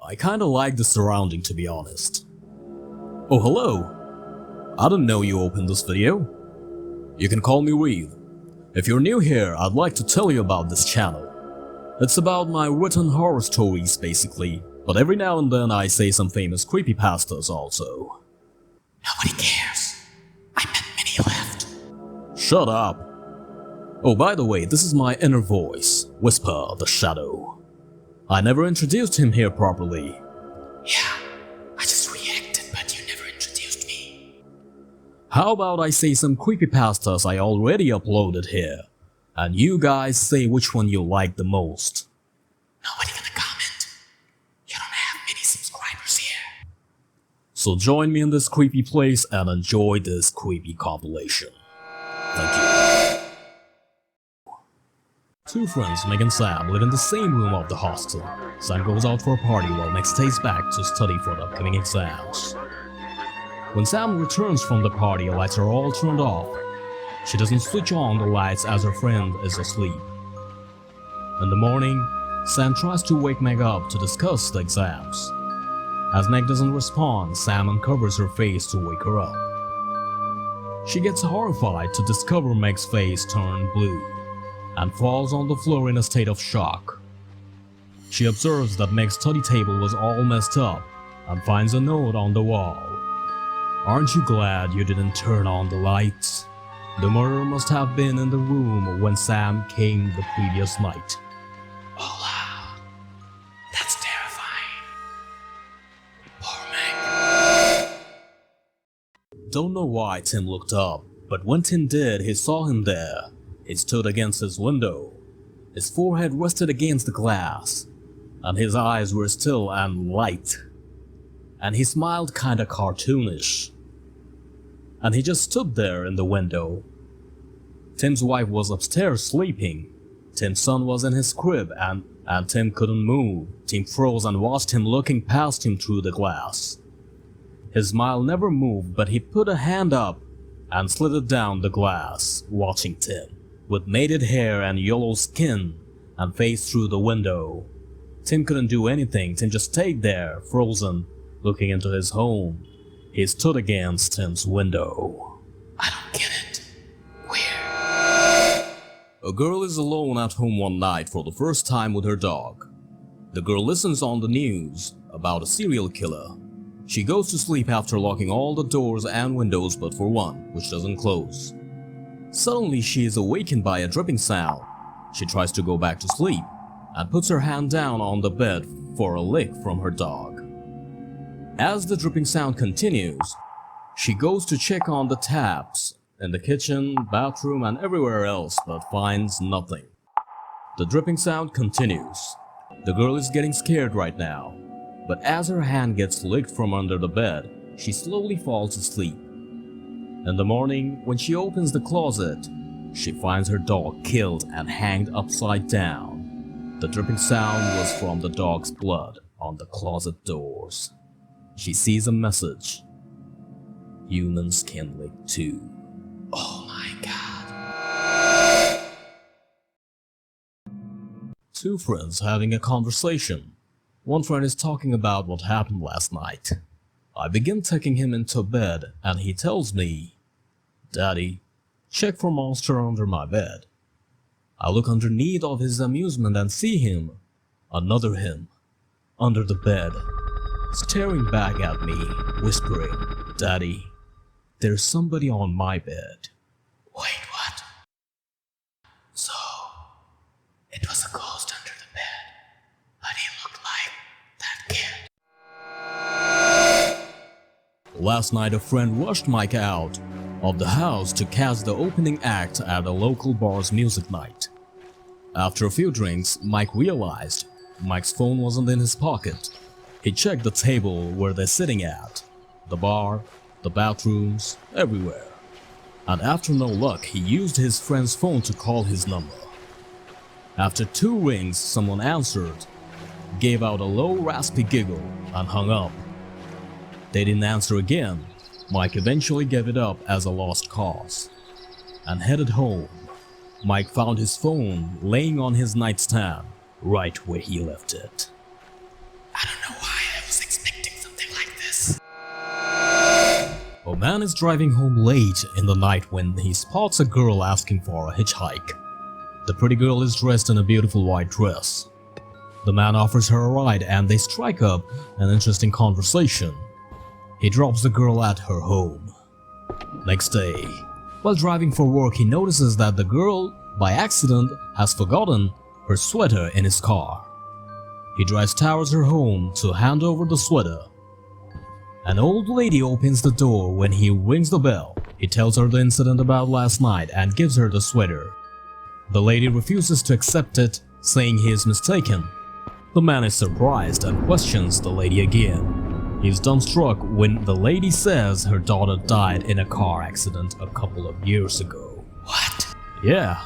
I kinda like the surrounding, to be honest. Oh, hello! I didn't know you opened this video. You can call me hREED. If you're new here, I'd like to tell you about this channel. It's about my written horror stories, basically, but every now and then I say some famous creepypastas also. Nobody cares. I bet many left. Shut up! Oh, by the way, this is my inner voice, Whisper the Shadow. I never introduced him here properly. Yeah, I just reacted, but you never introduced me. How about I say some creepypastas I already uploaded here, and you guys say which one you like the most. Nobody gonna comment. You don't have many subscribers here. So join me in this creepy place and enjoy this creepy compilation. Thank you. Two friends, Meg and Sam, live in the same room of the hostel. Sam goes out for a party while Meg stays back to study for the upcoming exams. When Sam returns from the party, the lights are all turned off. She doesn't switch on the lights as her friend is asleep. In the morning, Sam tries to wake Meg up to discuss the exams. As Meg doesn't respond, Sam uncovers her face to wake her up. She gets horrified to discover Meg's face turned blue and falls on the floor in a state of shock. She observes that Meg's study table was all messed up and finds a note on the wall. "Aren't you glad you didn't turn on the lights? The murderer must have been in the room when Sam came the previous night." Hola. That's terrifying. Poor Meg. Don't know why Tim looked up, but when Tim did, he saw him there. He stood against his window. His forehead rested against the glass, and his eyes were still and light. And he smiled kinda cartoonish. And he just stood there in the window. Tim's wife was upstairs sleeping. Tim's son was in his crib and Tim couldn't move. Tim froze and watched him looking past him through the glass. His smile never moved, but he put a hand up and slid it down the glass, watching Tim, with matted hair and yellow skin, and face through the window. Tim couldn't do anything. Tim just stayed there, frozen, looking into his home. He stood against Tim's window. I don't get it. Weird. A girl is alone at home one night for the first time with her dog. The girl listens on the news about a serial killer. She goes to sleep after locking all the doors and windows but for one, which doesn't close. Suddenly she is awakened by a dripping sound. She tries to go back to sleep and puts her hand down on the bed for a lick from her dog. As the dripping sound continues, she goes to check on the taps in the kitchen, bathroom and everywhere else but finds nothing. The dripping sound continues. The girl is getting scared right now, but as her hand gets licked from under the bed, she slowly falls asleep. In the morning, when she opens the closet, she finds her dog killed and hanged upside down. The dripping sound was from the dog's blood on the closet doors. She sees a message. Humans can lick too. Oh my god. Two friends having a conversation. One friend is talking about what happened last night. I begin taking him into bed and he tells me, "Daddy, check for monster under my bed." I look underneath of his amusement and see him, another him, under the bed, staring back at me, whispering, "Daddy, there's somebody on my bed." Wait, what? So, it was a ghost under the bed, but he looked like that kid. Last night a friend rushed Mike out of the house to catch the opening act at a local bar's music night. After a few drinks, Mike realized Mike's phone wasn't in his pocket. He checked the table where they're sitting at, the bar, the bathrooms, everywhere. And after no luck, he used his friend's phone to call his number. After 2 rings, someone answered, gave out a low raspy giggle, and hung up. They didn't answer again. Mike eventually gave it up as a lost cause and headed home. Mike found his phone laying on his nightstand, right where he left it. I don't know why man is driving home late in the night when he spots a girl asking for a hitchhike. The pretty girl is dressed in a beautiful white dress. The man offers her a ride and they strike up an interesting conversation. He drops the girl at her home. Next day, while driving for work, he notices that the girl, by accident, has forgotten her sweater in his car. He drives towards her home to hand over the sweater. An old lady opens the door when he rings the bell. He tells her the incident about last night and gives her the sweater. The lady refuses to accept it, saying he is mistaken. The man is surprised and questions the lady again. He is dumbstruck when the lady says her daughter died in a car accident a couple of years ago. What? Yeah,